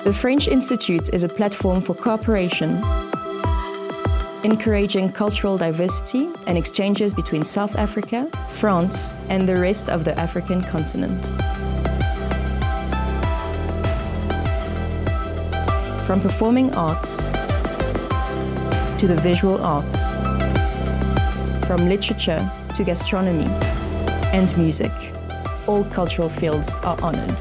The French Institute is a platform for cooperation, encouraging cultural diversity and exchanges between South Africa, France, and the rest of the African continent. From performing arts to the visual arts, from literature to gastronomy and music, all cultural fields are honored.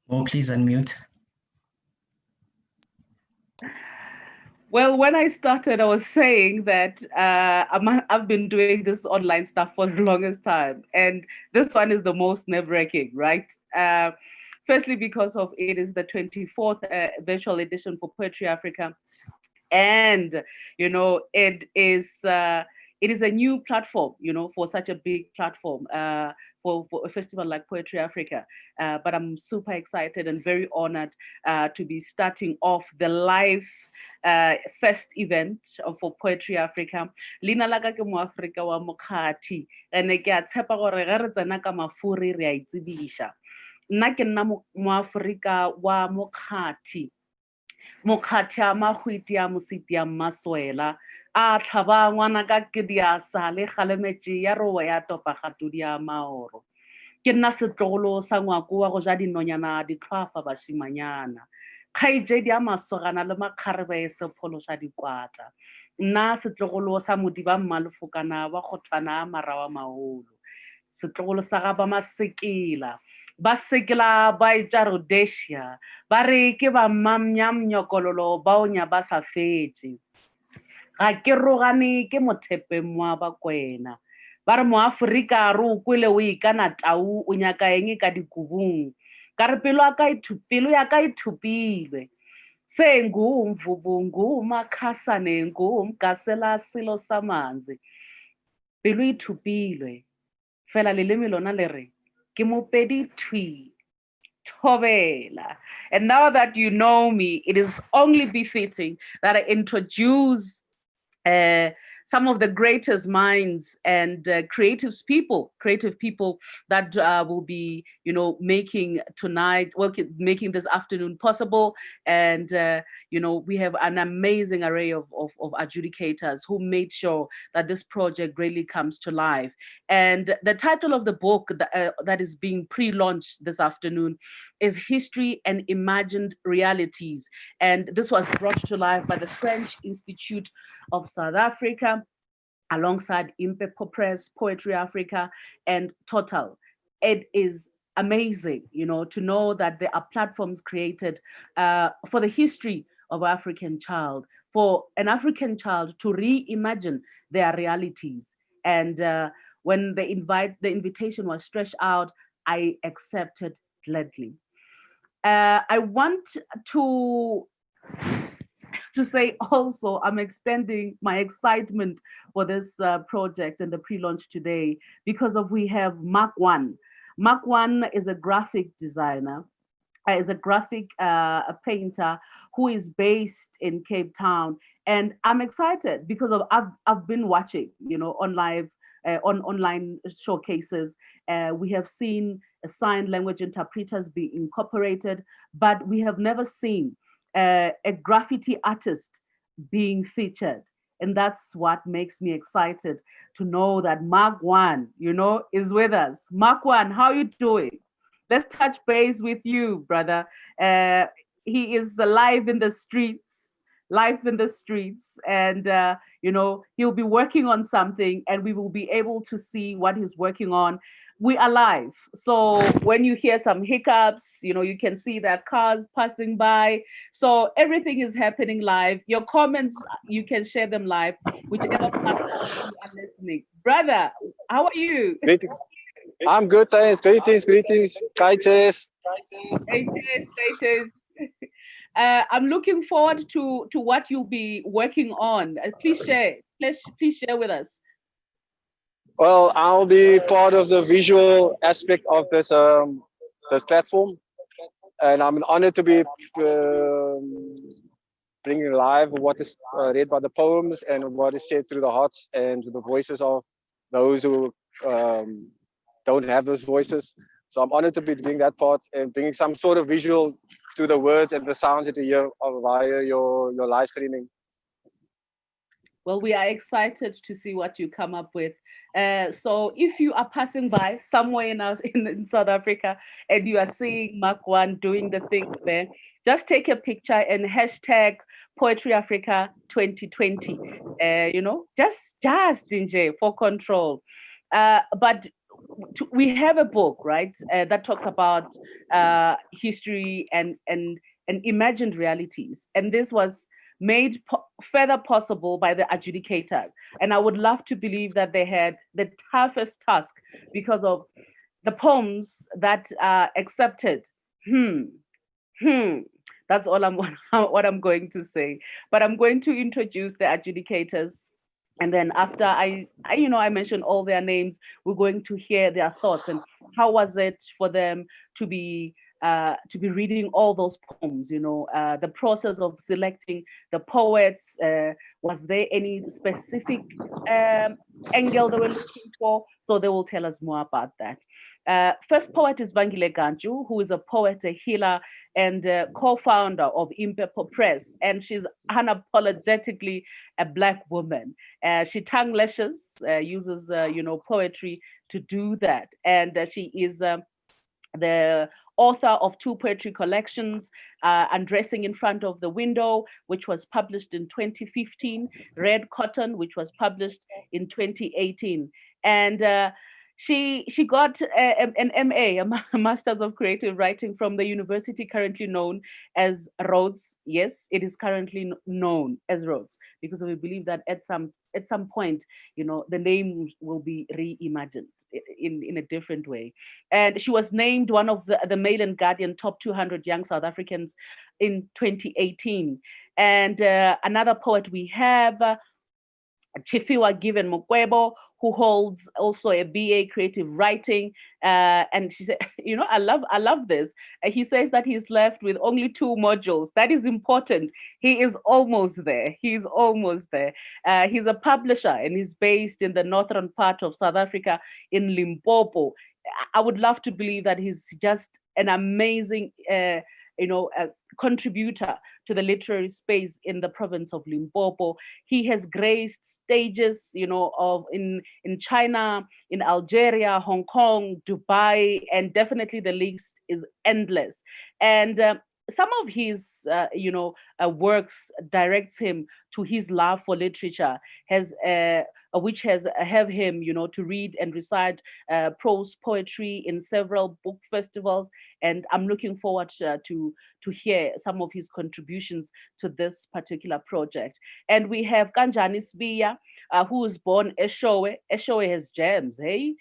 Oh, please unmute. Well, when I started, I was saying that I've been doing this online stuff for the longest time, and this one is the most nerve-wracking, right? Firstly, because of it is the 24th virtual edition for Poetry Africa, and it is a new platform, for such a big platform. For a festival like Poetry Africa. But I'm super excited and very honored to be starting off the live first event for Poetry Africa. Lina la ka ke MoAfrika wa Mokgathi. Ene ke a tshepa gore ge re tsena ka mafuri re a itsebisha. Nna ke nna MoAfrika wa Mokgathi. Mokgathi a magwiti a mositi a mmaswela. A tlhaba ngwana ka ke dia sa le kgalemetše ya rowe ya topa gatodi ya maoro. Ke nna setlogolo sa ngwako wa go ja dinonyana ditlhwafa bašimanyana. Kgaetšedi a masogana le makgarebe sephološa dikwata. Nna setlogolo sa modiba mmalefokana wa kgothwana a marawa maholo. Setlogolo sa ga ba masekela. Ba sekela ba etša Rhodesia. Ba re ke ba mmamnyamnyokololo ba o nya ba sa fetše. Ga ke rogane ke mothepeng wa bakwena. Ba re MoAfrika re o kwele o ikana tau o nyaka eng ka dikubung. Ka re pelo ya ka ithupilwe. Se ngumvubu ngumakhasane ngumgasela silo samanzi. Pelo ithupilwe. Fela leleme lona le re ke mopedi thui. Thobela. And now that you know me, it is only befitting that I introduce some of the greatest minds and creative people that will be, making tonight, making this afternoon possible. And, we have an amazing array of adjudicators who made sure that this project really comes to life. And the title of the book that is being pre-launched this afternoon is History and Imagined Realities. And this was brought to life by the French Institute of South Africa, alongside Impepho Press, Poetry Africa, and Total. It is amazing, to know that there are platforms created for the history of African child, for an African child to reimagine their realities. And when the invitation was stretched out, I accepted gladly. I want to say also, I'm extending my excitement for this project and the pre-launch today because we have Mark One. Mark One is a graphic designer, is a graphic painter who is based in Cape Town. And I'm excited because I've been watching, on online showcases. We have seen sign language interpreters be incorporated, but we have never seen a graffiti artist being featured. And that's what makes me excited to know that Mark One, is with us. Mark One, how are you doing? Let's touch base with you, brother. He is live in the streets, and he'll be working on something, and we will be able to see what he's working on. We are live, so when you hear some hiccups, you can see that cars passing by. So everything is happening live. Your comments, you can share them live, whichever platform you are listening. Brother, how are you? Greetings. I'm good, thanks. Greetings. Kaites. Greetings. I'm looking forward to what you'll be working on. Please share. Please share with us. Well, I'll be part of the visual aspect of this platform, and I'm honored to be bringing live what is read by the poems and what is said through the hearts and the voices of those who don't have those voices. So I'm honored to be doing that part and bringing some sort of visual to the words and the sounds that you hear via your live streaming. Well, we are excited to see what you come up with. So if you are passing by somewhere in South Africa and you are seeing Mark One doing the things there, just take a picture and hashtag Poetry Africa 2020. Just DJ for control. But we have a book, right, that talks about history and imagined realities, and this was made further possible by the adjudicators. And I would love to believe that they had the toughest task because of the poems that are accepted. That's all what I'm going to say. But I'm going to introduce the adjudicators. And then after I mentioned all their names, we're going to hear their thoughts and how was it for them to be reading all those poems, the process of selecting the poets. Was there any specific angle they were looking for? So they will tell us more about that. First poet is Vangile, who is a poet, a healer, and co-founder of Impepho Press. And she's unapologetically a Black woman. She tongue lashes, uses poetry to do that. And she is the author of 2 poetry collections, Undressing in Front of the Window, which was published in 2015, Red Cotton, which was published in 2018. And she got an MA, a Master's of Creative Writing from the university currently known as Rhodes. Yes, it is currently known as Rhodes because we believe that at some point, the name will be reimagined in a different way. And she was named one of the Mail and Guardian top 200 young South Africans in 2018. And another poet we have, Tshifhiwa Given Mukwevho, who holds also a BA creative writing. And she said, I love this. He says that he's left with only 2 modules. That is important. He is almost there. He's almost there. He's a publisher and he's based in the northern part of South Africa in Limpopo. I would love to believe that he's just an amazing contributor to the literary space in the province of Limpopo. He has graced stages, in China, in Algeria, Hong Kong, Dubai, and definitely the list is endless. And some of his, works directs him to his love for literature, which has have him, to read and recite prose poetry in several book festivals. And I'm looking forward to hear some of his contributions to this particular project. And we have Nakanjani Sibiya, who was born Eshowe. Eshowe has gems, hey?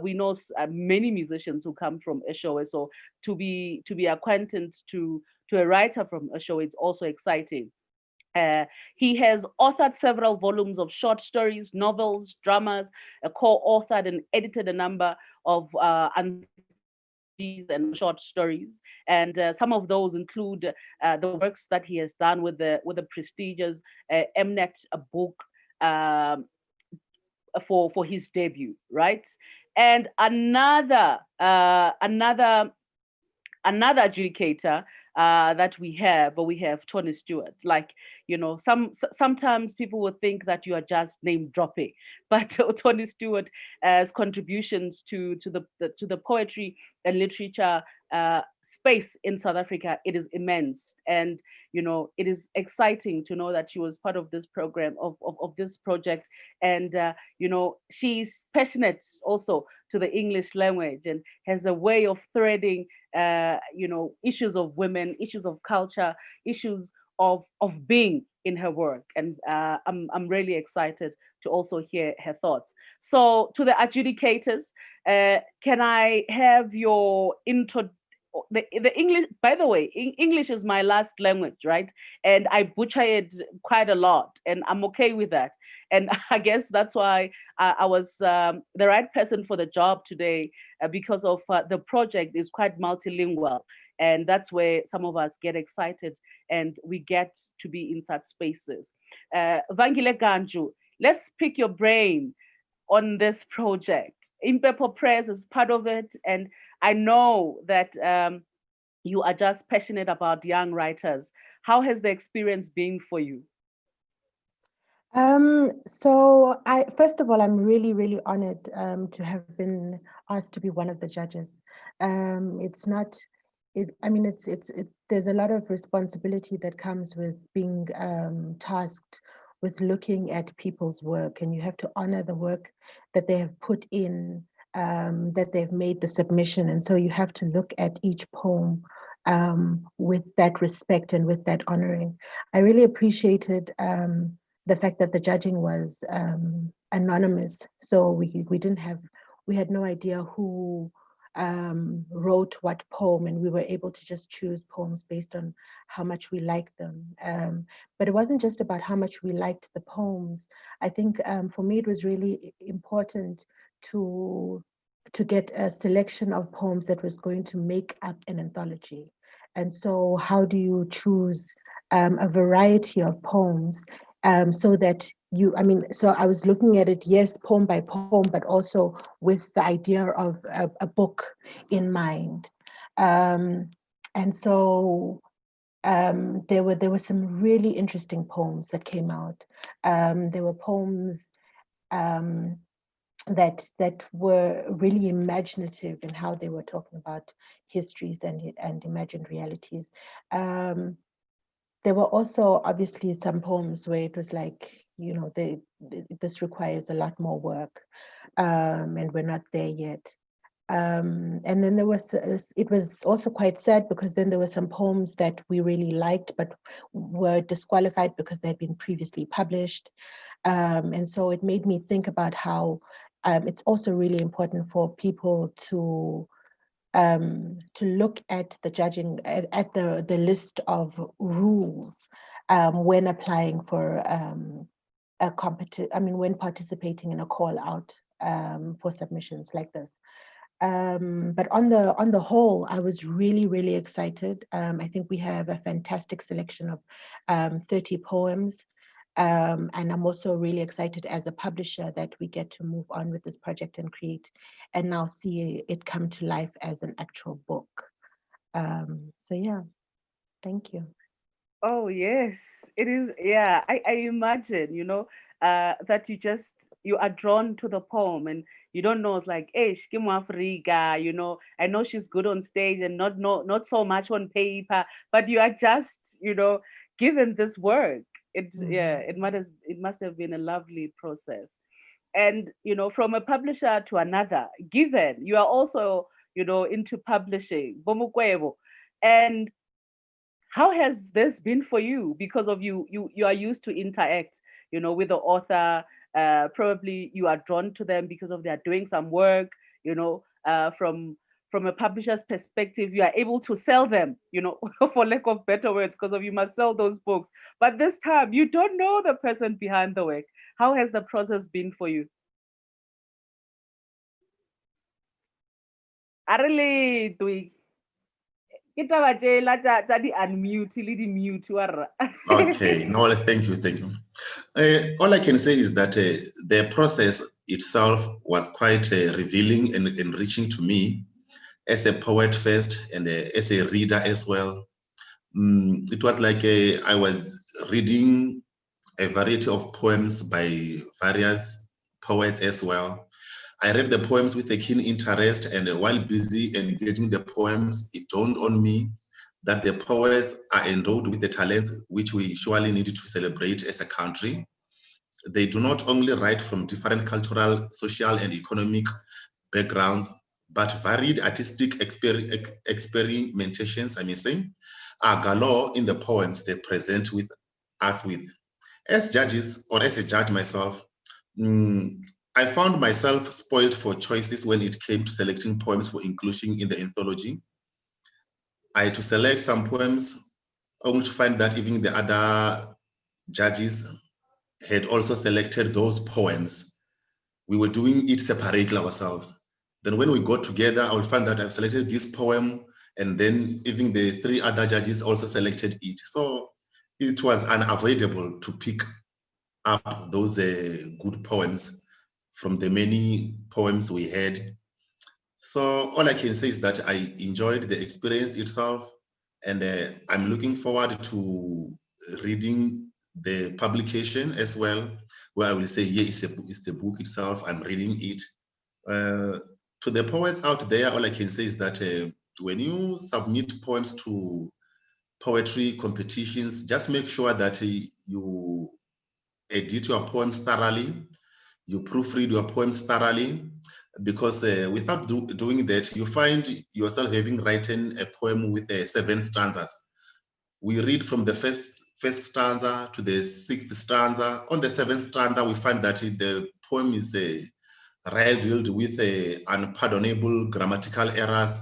We know many musicians who come from Eshowe, so to be acquainted to a writer from Eshowe, it's also exciting. He has authored several volumes of short stories, novels, dramas, co-authored and edited a number of anthologies and short stories. And some of those include the works that he has done with the prestigious Mnet book for his debut, right? And another adjudicator that we have Toni Stuart. Like, sometimes people would think that you are just name dropping, but Toni Stuart's contributions to the poetry and literature space in South Africa, it is immense. And it is exciting to know that she was part of this program, of this project. And she's passionate also to the English language and has a way of threading issues of women, issues of culture, issues of being in her work. And I'm really excited to also hear her thoughts. So to the adjudicators, can I have your the English, by the way, English is my last language, right? And I butcher it quite a lot, and I'm okay with that. And I guess that's why I was the right person for the job today, because of the project is quite multilingual. And that's where some of us get excited and we get to be in such spaces. Vangile Gantsho, let's pick your brain on this project. Impepho Press is part of it. And I know that you are just passionate about young writers. How has the experience been for you? So first of all, I'm really, really honored to have been asked to be one of the judges. It's not, I mean, there's a lot of responsibility that comes with being tasked with looking at people's work, and you have to honor the work that they have put in, that they've made the submission. And so you have to look at each poem with that respect and with that honoring. I really appreciated the fact that the judging was anonymous. So we had no idea who wrote what poem, and we were able to just choose poems based on how much we liked them. But it wasn't just about how much we liked the poems. I think for me, it was really important to get a selection of poems that was going to make up an anthology. And so how do you choose a variety of poems so that so I was looking at it, yes, poem by poem, but also with the idea of a book in mind. And so there were some really interesting poems that came out. There were poems that were really imaginative in how they were talking about histories and imagined realities. There were also obviously some poems where it was like, this requires a lot more work, and we're not there yet. And then it was also quite sad because then there were some poems that we really liked but were disqualified because they'd been previously published. And so it made me think about how it's also really important for people to look at the judging, at the list of rules when applying for when participating in a call out for submissions like this. But on the whole, I was really, really excited. I think we have a fantastic selection of 30 poems. And I'm also really excited as a publisher that we get to move on with this project and now see it come to life as an actual book. So yeah, thank you. Oh yes, it is. Yeah, I imagine, that you are drawn to the poem and you don't know, it's like, hey, MoAfrika, I know she's good on stage and not so much on paper, but you are just, given this work. It must have been a lovely process. And from a publisher to another, given you are also, into publishing, Mukwevho, and how has this been for you? Because of you are used to interact, with the author. Probably you are drawn to them because of they are doing some work, from a publisher's perspective, you are able to sell them, for lack of better words, because of you must sell those books. But this time you don't know the person behind the work. How has the process been for you? I really do. Okay, no, thank you. All I can say is that the process itself was quite revealing and enriching to me as a poet first and as a reader as well. It was like I was reading a variety of poems by various poets as well. I read the poems with a keen interest, and while busy engaging the poems, it dawned on me that the poets are endowed with the talents which we surely need to celebrate as a country. They do not only write from different cultural, social, and economic backgrounds, but varied artistic experimentations, I may say, are galore in the poems they present with us with. As judges, or as a judge myself, I found myself spoiled for choices when it came to selecting poems for inclusion in the anthology. I had to select some poems, only to find that even the other judges had also selected those poems. We were doing it separately ourselves. Then when we got together, I will find that I've selected this poem, and then even the 3 other judges also selected it. So it was unavoidable to pick up those good poems from the many poems we had. So all I can say is that I enjoyed the experience itself, and I'm looking forward to reading the publication as well, where I will say, yeah, it's the book itself, I'm reading it. To the poets out there, all I can say is that when you submit poems to poetry competitions, just make sure that you edit your poems thoroughly, you proofread your poems thoroughly, because without doing that, you find yourself having written a poem with 7 stanzas. We read from the first stanza to the 6th stanza. On the 7th stanza, we find that the poem is riddled with unpardonable grammatical errors.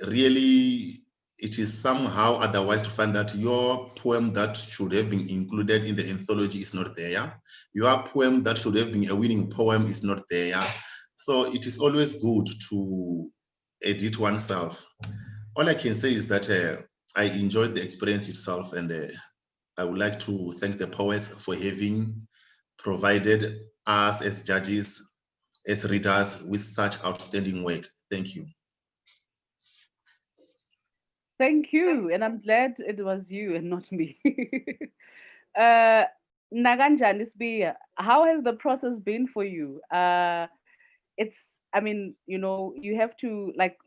Really, it is somehow otherwise to find that your poem that should have been included in the anthology is not there. Your poem that should have been a winning poem is not there. So it is always good to edit oneself. All I can say is that I enjoyed the experience itself, and I would like to thank the poets for having provided us as judges, as readers, with such outstanding work. Thank you. Thank you, and I'm glad it was you and not me. Nakanjani, Sibiya, how has the process been for you? It's, I mean, you know, you have to, like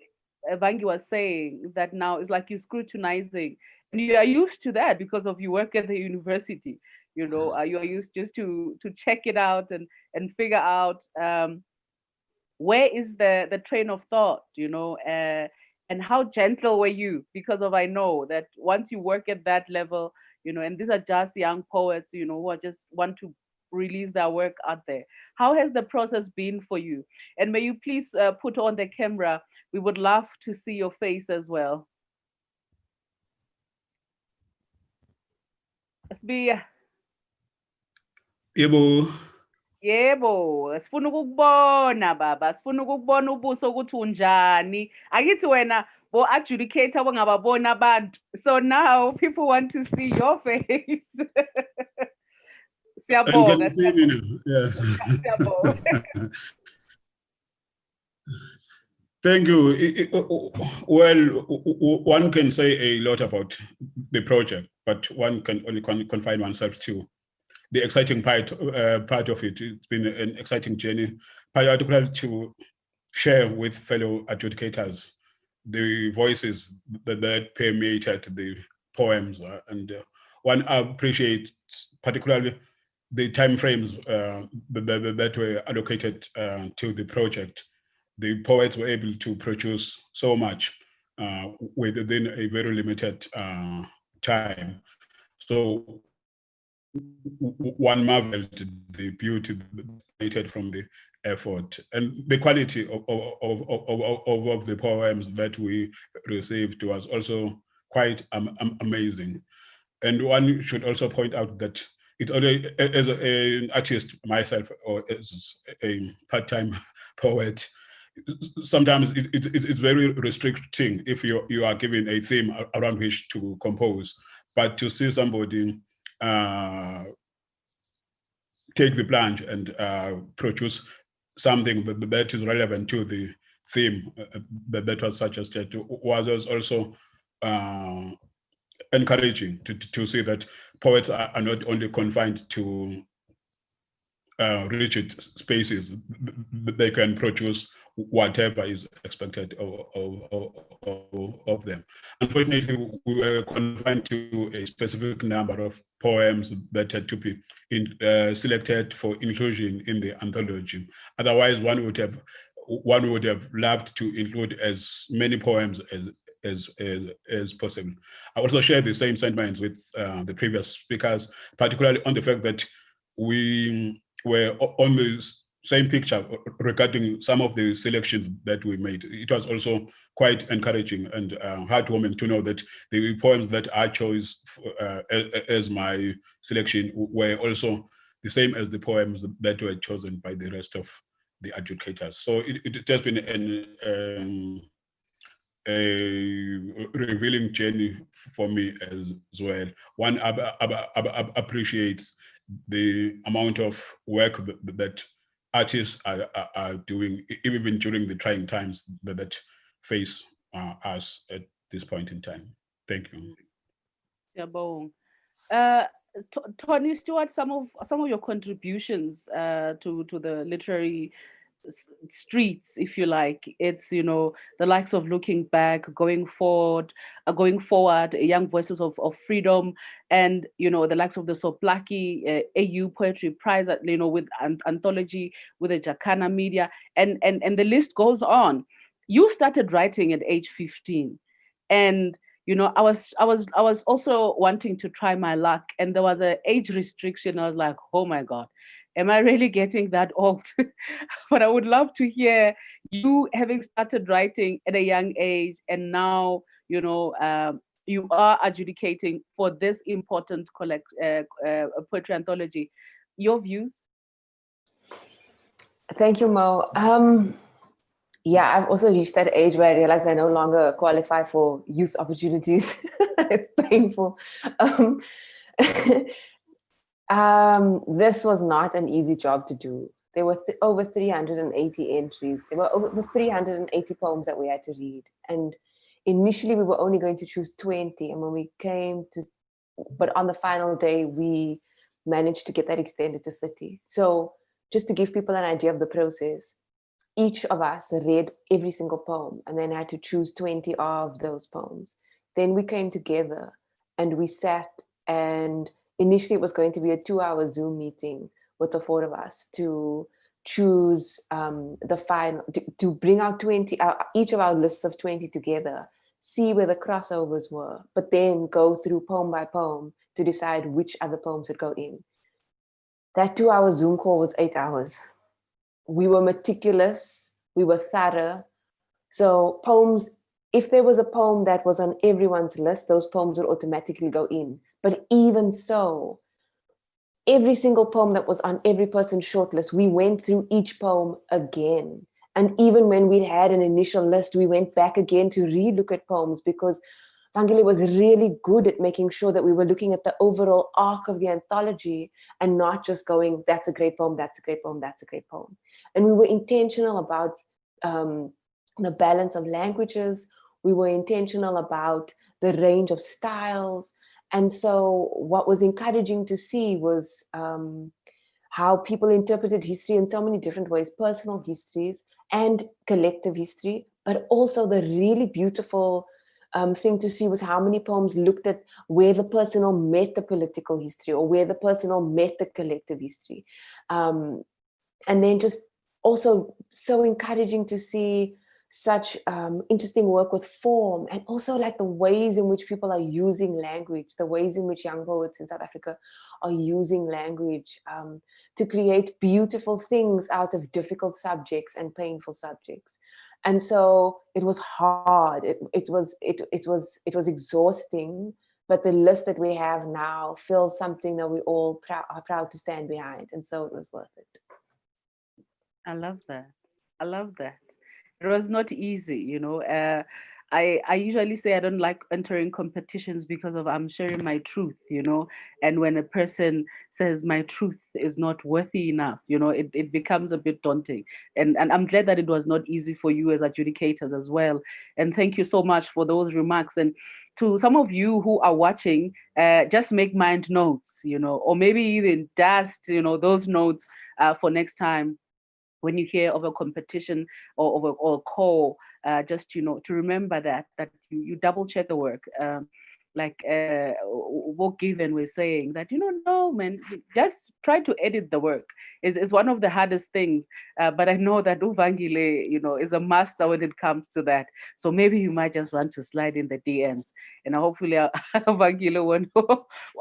Vangi was saying, that now it's like you're scrutinizing, and you are used to that because of you work at the university. You know, you are used just to check it out and figure out where is the train of thought, you know, and how gentle were you? Because of, I know that once you work at that level, you know, and these are just young poets, you know, who are just want to release their work out there. How has the process been for you? And may you please put on the camera. We would love to see your face as well. Sibiya. Yebo. Yebo, sifuna ukukubona baba, sifuna ukukubona ubuso ukuthi unjani. Akithi wena bo adjudicator bongababona abantu. So now people want to see your face. Siyabonga. Yes. Siyabonga. Thank you. Well, one can say a lot about the project, but one can only confine oneself to the exciting part of it. It's been an exciting journey, particularly to share with fellow adjudicators the voices that permeated the poems, and one appreciates particularly the timeframes that were allocated to the project. The poets were able to produce so much within a very limited time. So one marveled the beauty created from the effort and the quality of the poems that we received was also quite amazing. And one should also point out that it only, as an artist myself, or as a part-time poet, sometimes it's very restricting if you are given a theme around which to compose. But to see somebody take the plunge and produce something that is relevant to the theme that was suggested was also encouraging to see that poets are not only confined to rigid spaces, they can produce whatever is expected of them. Unfortunately, we were confined to a specific number of poems that had to be selected for inclusion in the anthology. Otherwise, one would have loved to include as many poems as possible. I also share the same sentiments with the previous speakers, particularly on the fact that we were almost same picture regarding some of the selections that we made. It was also quite encouraging and heartwarming to know that the poems that I chose as my selection were also the same as the poems that were chosen by the rest of the adjudicators. So it has been a revealing journey for me as well. One appreciates the amount of work that artists are doing, even during the trying times that face us at this point in time. Thank you. Toni, Stuart, some of your contributions to the literary streets, if you like, it's, you know, the likes of Looking Back, Going Forward, Young Voices of Freedom, and, you know, the likes of the Soplaki AU Poetry Prize, you know, with anthology, with the Jacana Media, and the list goes on. You started writing at age 15, and you know, I was also wanting to try my luck, and there was an age restriction. I was like, oh my God, am I really getting that old? But I would love to hear you having started writing at a young age, and now, you know, you are adjudicating for this important poetry anthology. Your views? Thank you, Mo. Yeah, I've also reached that age where I realized I no longer qualify for youth opportunities. It's painful. This was not an easy job to do. There were over 380 entries. There were over 380 poems that we had to read. And initially we were only going to choose 20. And when we came to, but on the final day, we managed to get that extended to 30. So just to give people an idea of the process, each of us read every single poem and then had to choose 20 of those poems. Then we came together and we sat, and initially it was going to be a 2-hour Zoom meeting with the 4 of us to choose the final, to bring out 20, each of our lists of 20 together, see where the crossovers were, but then go through poem by poem to decide which other poems would go in. That 2-hour Zoom call was 8 hours. We were meticulous, we were thorough. So poems, if there was a poem that was on everyone's list, those poems would automatically go in. But even so, every single poem that was on every person's shortlist, we went through each poem again. And even when we had an initial list, we went back again to re-look at poems, because Vangile was really good at making sure that we were looking at the overall arc of the anthology and not just going, that's a great poem, that's a great poem, that's a great poem. And we were intentional about the balance of languages. We were intentional about the range of styles. And so what was encouraging to see was how people interpreted history in so many different ways, personal histories and collective history, but also the really beautiful thing to see was how many poems looked at where the personal met the political history, or where the personal met the collective history. And then just also so encouraging to see such interesting work with form, and also like the ways in which people are using language, the ways in which young poets in South Africa are using language to create beautiful things out of difficult subjects and painful subjects. And so it was hard. It was exhausting. But the list that we have now fills something that we all are proud to stand behind, and so it was worth it. I love that. I love that. It was not easy, you know. I usually say I don't like entering competitions because of I'm sharing my truth, you know. And when a person says my truth is not worthy enough, you know, it becomes a bit daunting. And I'm glad that it was not easy for you as adjudicators as well. And thank you so much for those remarks. And to some of you who are watching, just make mind notes, you know, or maybe even dust, you know, those notes for next time. When you hear of a competition or a call, just, you know, to remember that you double check the work. Given was saying that, no, man, just try to edit the work. It's one of the hardest things. But I know that vangile, is a master when it comes to that. So maybe you might just want to slide in the DMs, and hopefully vangile won't.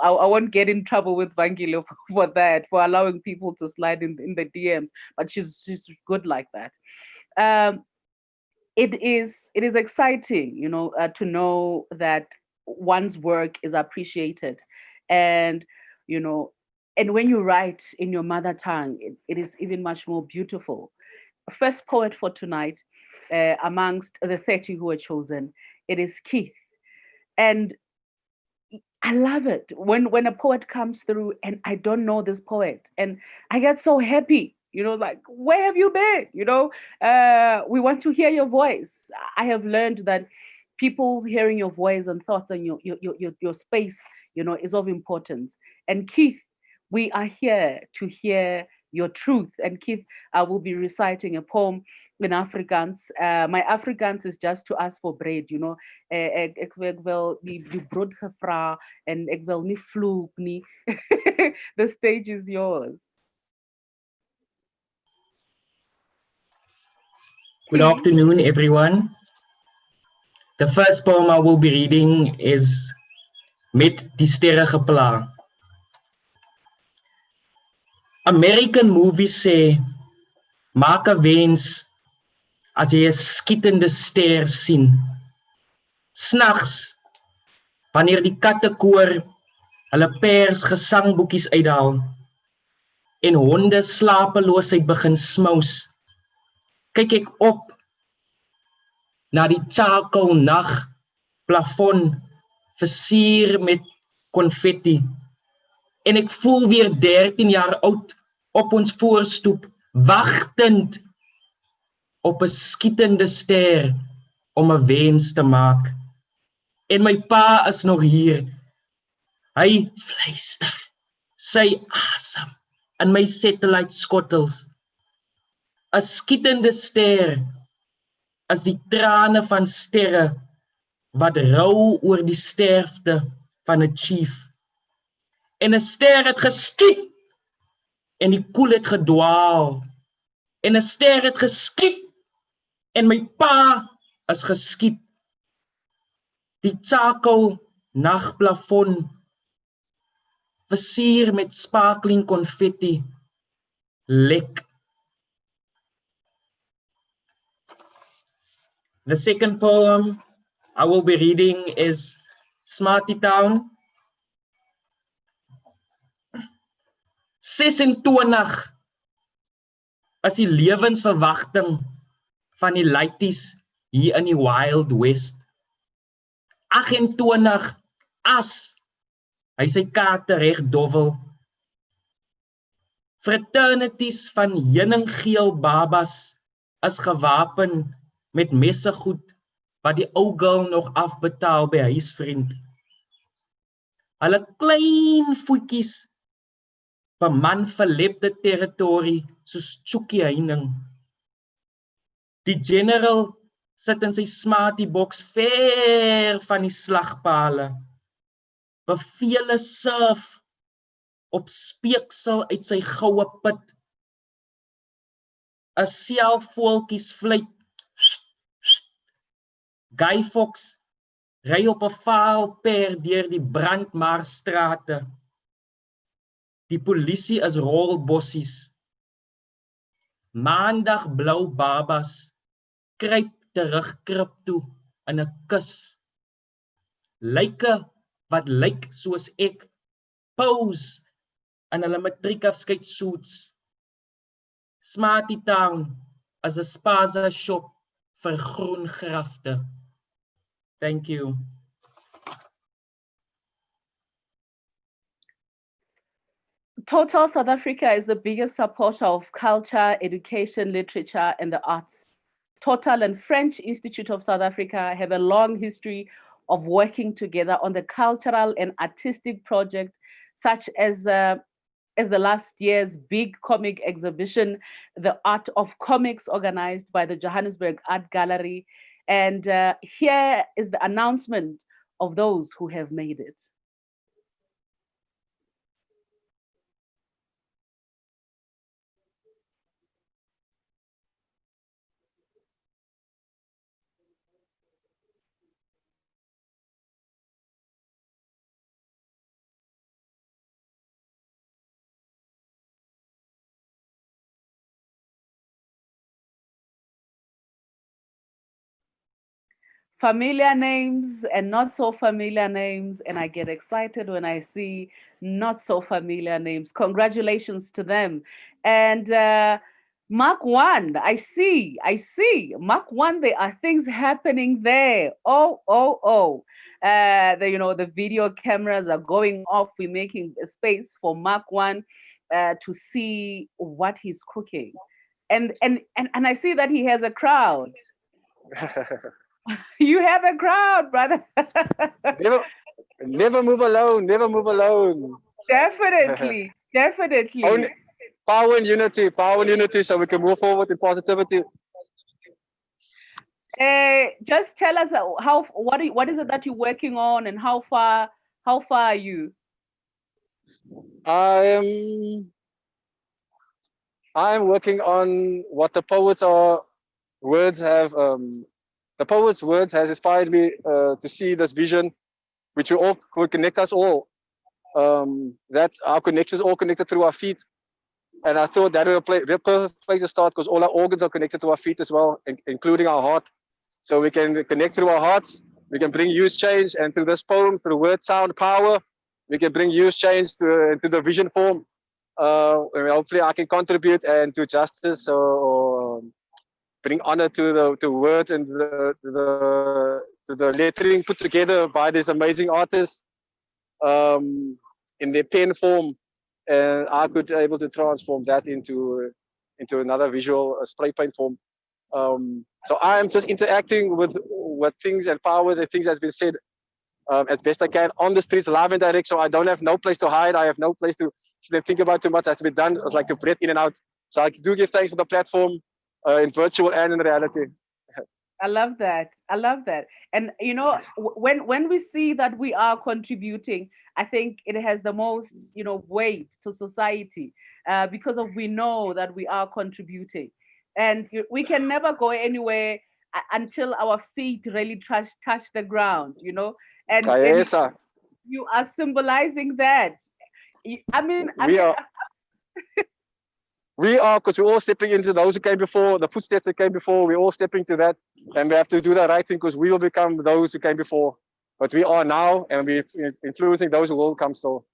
I won't get in trouble with vangile for that, for allowing people to slide in the DMs. But she's good like that. It is exciting, to know that one's work is appreciated, and and when you write in your mother tongue, it is even much more beautiful. First poet for tonight, amongst the 30 who were chosen, it is Keith, and I love it when a poet comes through and I don't know this poet, and I get so happy. Like, where have you been? We want to hear your voice. I have learned that people hearing your voice and thoughts and your space, is of importance. And Keith, we are here to hear your truth. And Keith, I will be reciting a poem in Afrikaans. My Afrikaans is just to ask for bread, Ek wil die brood gevra en ek wil nie vloek nie. The stage is yours. Good afternoon, everyone. The first poem I will be reading is Met die sterre gepla. American movies sê, maak 'n wens as jy 'n skietende ster sien. Snags, wanneer die kattekoor hulle pers gesangboekies uithaal en honde slapeloosheid begin smous, kyk ek op na die charcoal nag plafon versier met konfetti en ek voel weer 13 jaar oud op ons voorstoep wagtend op 'n skietende ster om 'n wens te maak. En my pa is nog hier. Hy fluister sy asem in my satellite skottels. 'n skietende ster is die trane van sterre wat rou oor die sterfte van 'n chief. En 'n ster het geskiet en die koel het gedwaal. En 'n ster het geskiet en my pa is geskiet. Die charcoal nagplafon versier met sparkling confetti lek. The second poem I will be reading is Smarty Town. 26 is die lewensverwagting van die laities hier in die Wild West. 28 as hy sy kaarte reg dobbel. Fraternities van heuninggeel babas is gewapen met messegoed wat die ou girl nog afbetaal by huisvriend. Hulle klein voetjies beman verlepte territorie soos Chucky heining. Die general sit in sy smarty box ver van die slagpale. Bevele surf op speeksel uit sy goue put. 'n selfvoeltjies fluit. Guy Fox ry op 'n vaal per deur die brandmaarstrate. Die polisie is rolbossies. Maandag blou babas kruip terug krip toe in 'n kus. Lyke wat lyk soos ek pose in hulle matriekafskeidsuits. Smarty Town as 'n spaza shop vir groen grafte. Thank you. Total South Africa is the biggest supporter of culture, education, literature, and the arts. Total and French Institute of South Africa have a long history of working together on the cultural and artistic projects, such as the last year's big comic exhibition, The Art of Comics, organized by the Johannesburg Art Gallery. And here is the announcement of those who have made it. Familiar names and not so familiar names, and I get excited when I see not so familiar names. Congratulations to them. And Mark 1, I see, Mark 1, there are things happening there. Oh. The video cameras are going off. We're making a space for Mark 1 to see what he's cooking. And I see that he has a crowd. You have a crowd, brother. Never move alone. Never move alone. Definitely. Only power and unity, so we can move forward in positivity. Just tell us what is it that you're working on, and how far are you? I am working on what the poets' words have. The poets' words has inspired me to see this vision, which will connect us all. That our connections all connected through our feet. And I thought that would be a perfect place to start, because all our organs are connected to our feet as well, including our heart. So we can connect through our hearts. We can bring huge change, and through this poem, through word, sound, power, we can bring huge change to the vision form. And hopefully I can contribute and do justice or bring honor to the words and to the lettering put together by these amazing artists in their pen form, and I could be able to transform that into another visual spray paint form. So I am just interacting with things and power, the things that's been said as best I can on the streets, live and direct. So I don't have no place to hide. I have no place to sit and think about too much. It has to be done. It's like to breathe in and out. So I do give thanks for the platform in virtual and in reality. I love that. And when we see that we are contributing, I think it has the most weight to society because we know that we are contributing, and we can never go anywhere until our feet really touch the ground. And you are symbolizing that. We are, because we're all stepping into those who came before, the footsteps that came before. We're all stepping to that, and we have to do the right thing, because we will become those who came before. But we are now, and we're influencing those who will come still.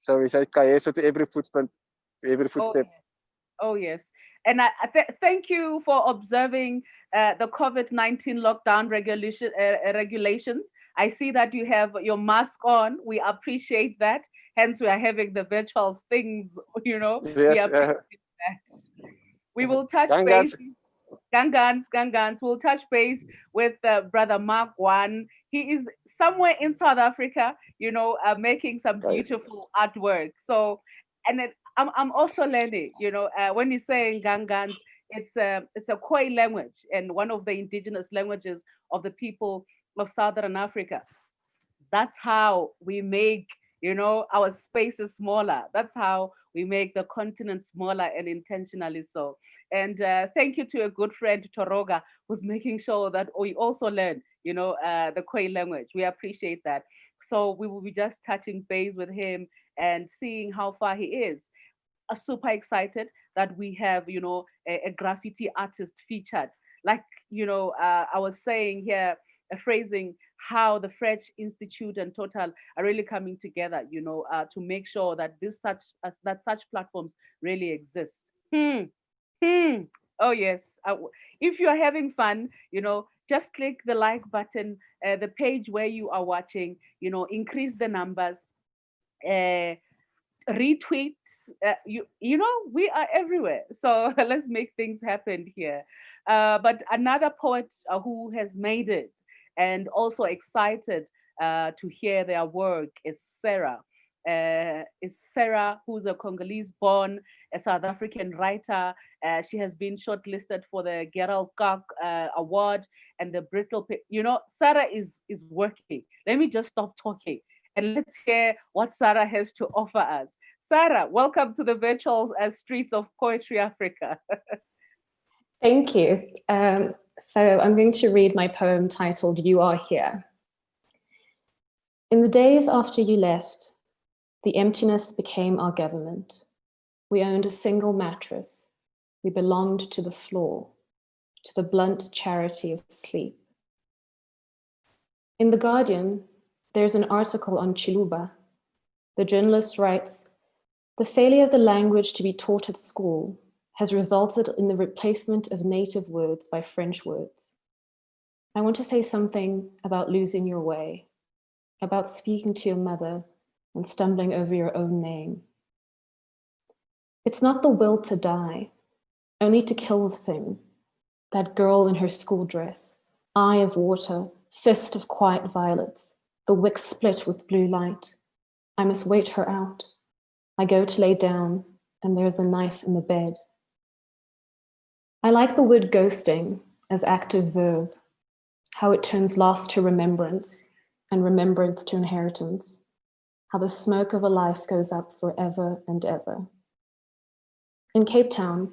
So we say kayeso to every footprint, to every footstep. Oh yes. And I thank you for observing the COVID-19 lockdown regulations. I see that you have your mask on. We appreciate that. Hence, we are having the virtual things. Yes, we appreciate that. We will touch base. Gangans. We'll touch base with Brother Mark 1. He is somewhere in South Africa, making some beautiful artwork. So, and I'm also learning, when you're saying Gangans, it's a Khoi language, and one of the indigenous languages of the people of Southern Africa. That's how we make, our spaces smaller. That's how we make the continent smaller, and intentionally so. And thank you to a good friend, Toroga, who's making sure that we also learn, the Khoi language. We appreciate that. So we will be just touching base with him and seeing how far he is. Super excited that we have, a graffiti artist featured. Like, I was saying here, phrasing how the French Institute and Total are really coming together, to make sure that such platforms really exist. Oh yes. If you're having fun, just click the like button, the page where you are watching, increase the numbers, retweet. We are everywhere. So let's make things happen here. But another poet who has made it and also excited to hear their work is Sarah. is Sarah, who's a Congolese-born, a South African writer. She has been shortlisted for the Gerald Kak Award and the Brittle. You know, Sarah is working. Let me just stop talking and let's hear what Sarah has to offer us. Sarah, welcome to the virtual streets of Poetry Africa. Thank you. So I'm going to read my poem titled You Are Here. In the days after you left, the emptiness became our government. We owned a single mattress. We belonged to the floor, to the blunt charity of sleep. In The Guardian, there's an article on Chiluba. The journalist writes, the failure of the language to be taught at school has resulted in the replacement of native words by French words. I want to say something about losing your way, about speaking to your mother and stumbling over your own name. It's not the will to die, only to kill the thing. That girl in her school dress, eye of water, fist of quiet violets, the wick split with blue light. I must wait her out. I go to lay down, and there's a knife in the bed. I like the word ghosting as active verb, how it turns loss to remembrance and remembrance to inheritance, how the smoke of a life goes up forever and ever. In Cape Town,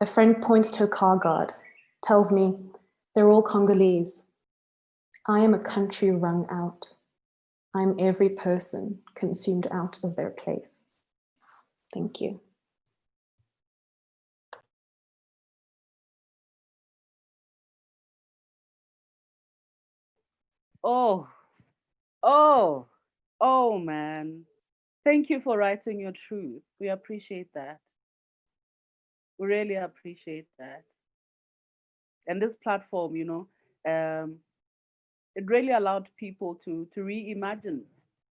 a friend points to a car guard, tells me they're all Congolese. I am a country wrung out. I'm every person consumed out of their place. Thank you. Oh, man. Thank you for writing your truth. We appreciate that. We really appreciate that. And this platform, you know, it really allowed people to reimagine,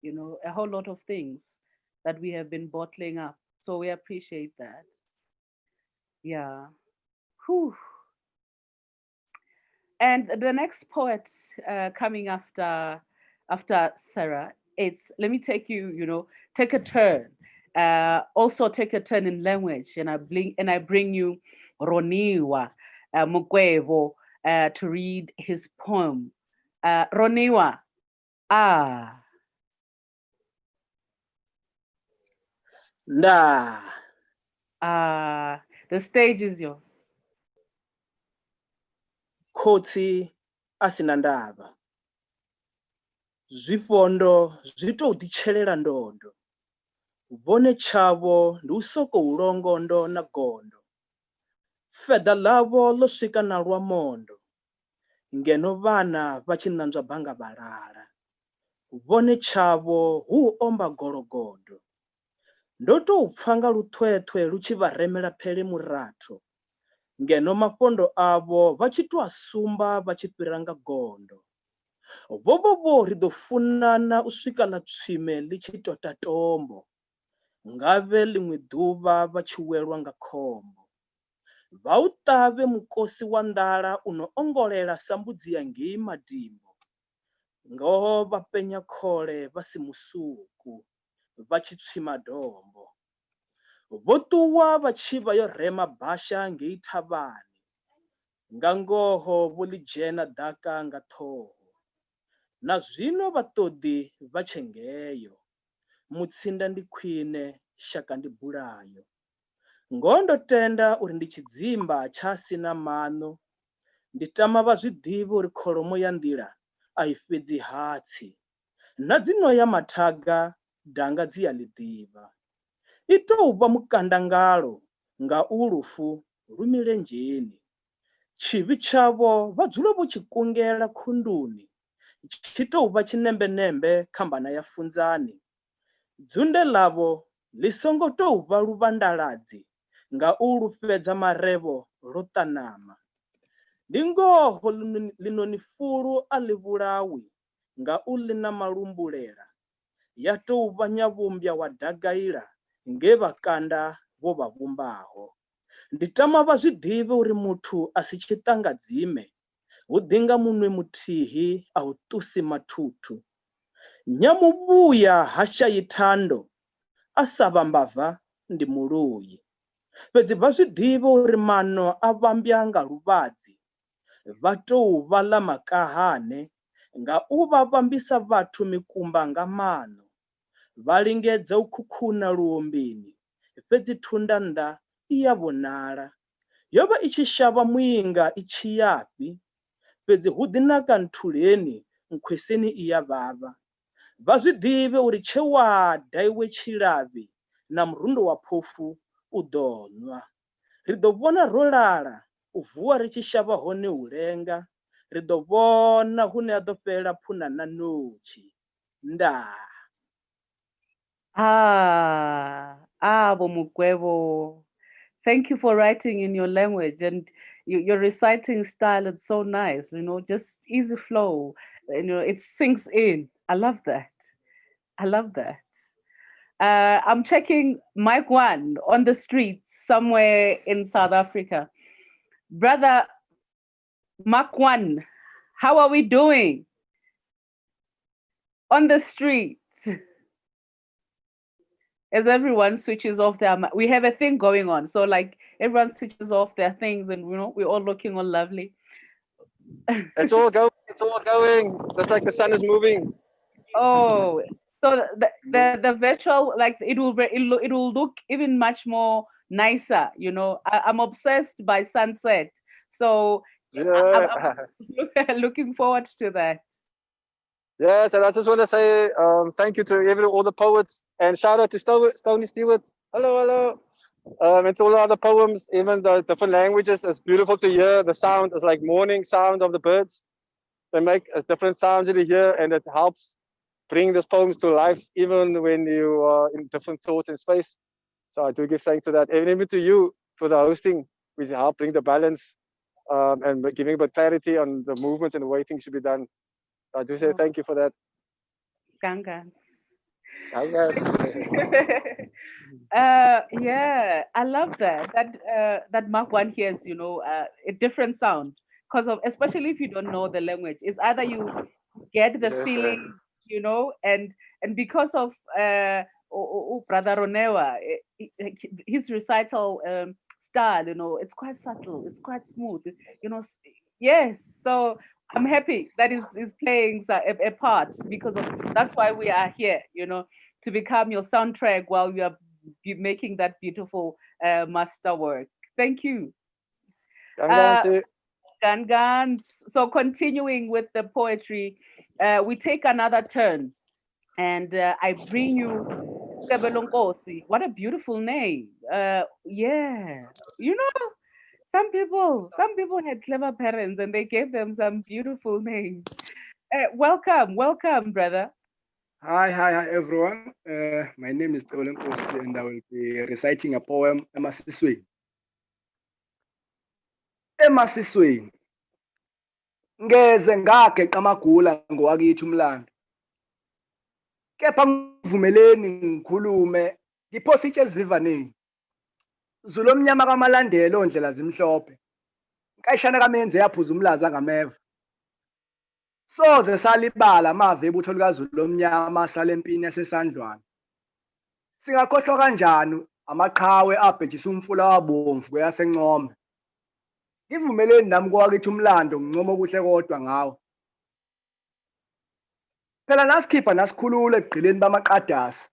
you know, a whole lot of things that we have been bottling up. So we appreciate that. Yeah. Whew. And the next poet coming after Sarah, it's, let me take you, you know, take a turn. Also take a turn in language, and I bring you Roniwa Mukwevho to read his poem. Roniwa, the stage is yours. Khotsi asina ndava. Zvipondo zvitodichelela ndondo. Vone chavo ndi usoko ulongondo na gondo. Feda lavo lo swika na lwamondo. Ngeno vana vachinanzva bhanga balala. Vone chavo hu omba gologodo. Ndoto upfanga luthwethwe luchivaremela phele murato. Ngeno mapondo avo vachitwa sumba vachipiranga gondo. Vovovo ridofunana uswika la tswime lichitota tombo. Ngave limwe duva vachiwelwa nga khombo. Vautave mukosi wa ndala unoongolela sambudzi ya ngei madimbo. Ngoho vapenya khole vasimusuku vachitswima dombo. Votuwa vachiva yo rema basha ngei thavani. Ngangoho volijena daka nga thoho. Na zvino vatodi vachengeyo. Mutsinda ndi khwine shaka ndi bulayo. Ngondo tenda uri ndi chidzimba chasina mano. Nditama vazvidivi uri kholomo ya ndila aifedzi hatsi. Na dzino ya mathaga danga dziya lidiva. Itouva mukandangalo nga ulufu lumilenjeni. Chivi chavo vadzula vuchikungela khunduni. Chitouva chinembe-nembe khambana ya funzani. Dzunde lavo lisongotouva luvandaladzi nga ulufedza marevo lotanama. Ndingoho linonifulu alivulawi nga ulina malumbulela. Yatouva nyavumbya wa dagaila ngeva kanda vo vavumbaho. Nditama vazvidivi uri muthu asichitangadzime. Udinga munwe muthihi au tusi matutu. nyamubuya hashayithando asava mbava ndi muluyi fhedzi vha zwi ḓivha uri mano a vhambya nga luvhadzi vha tou vha ḽa makahane nga u vha vhambisa vhathu mikumba nga mano vha lingedza u khukhuna luombeni fhedzi thunda nnḓa i ya vhonala yo vha i tshi shavha muinga i tshi yafhi fhedzi hu ḓi naka nthuleni nkhweseni i ya vhavha vha zwi ḓivhe uri tshe wa da iwe tshilavhi na murundo wa phofu u ḓo nwa ri ḓo vhona ro lala u vuwa ri tshi shavha hone u lenga ri ḓo vhona hune a ḓo fhela phuna na notshi ndaa. Bo Mukwevho, thank you for writing in your language, and your reciting style is so nice, just easy flow, it sinks in. I love that. I'm checking Mike 1 on the streets somewhere in South Africa. Brother Mark 1, how are we doing on the streets? As everyone switches off we have a thing going on. So like everyone switches off their things and we're all looking all lovely. It's all going. Just like the sun is moving. Oh, so the virtual, like it will look even much more nicer, I'm obsessed by sunset. So yeah. I'm looking forward to that. Yes, and I just want to say thank you to all the poets, and shout out to Toni, Stuart. Hello. And to all the other poems, even the different languages. It's beautiful to hear. The sound is like morning sound of the birds. They make different sounds in the ear, and it helps bring these poems to life, even when you are in different thoughts and space. So I do give thanks to that, and even to you for the hosting, which help bring the balance and giving a bit clarity on the movements and the way things should be done. I do say thank you for that. Gangans. Yeah, I love that Mark 1 hears, a different sound, because of, especially if you don't know the language, it's either you get the feeling, and because of Brother Ronewa, his recital style, it's quite subtle, it's quite smooth, yes. So I'm happy that is playing a part, because of that's why we are here, to become your soundtrack while you are making that beautiful masterwork. Thank you. Gangans. So continuing with the poetry, we take another turn, and I bring you Sebelonkosi. What a beautiful name. Yeah, some people had clever parents and they gave them some beautiful names. Welcome, brother. Hi, everyone. My name is Sebelonkosi, and I will be reciting a poem, Emasisweni. Emasisweni. Ngeze ngageqa amagula ngowakithi umlando. Kepha ngivumeleni ngikhulume, ngiphosa itshe ezivivaneni. Zulu omnyama kamalandela ondlela zimhlophe. Nkayishana kamenze yaphuza umlaza ngameva. Soze salibala amave ebutho likaZulu omnyama asala empini yasesandlwana. Singakhohlwa kanjani amaqhawe abhejisa umfula wabomvu kweyasencome. Ngivumeleni nami kowakithi umlando ngincoma okuhle kodwa ngawo. Phela nasikhipha nasikhulula ebugqileni bamaqadasi.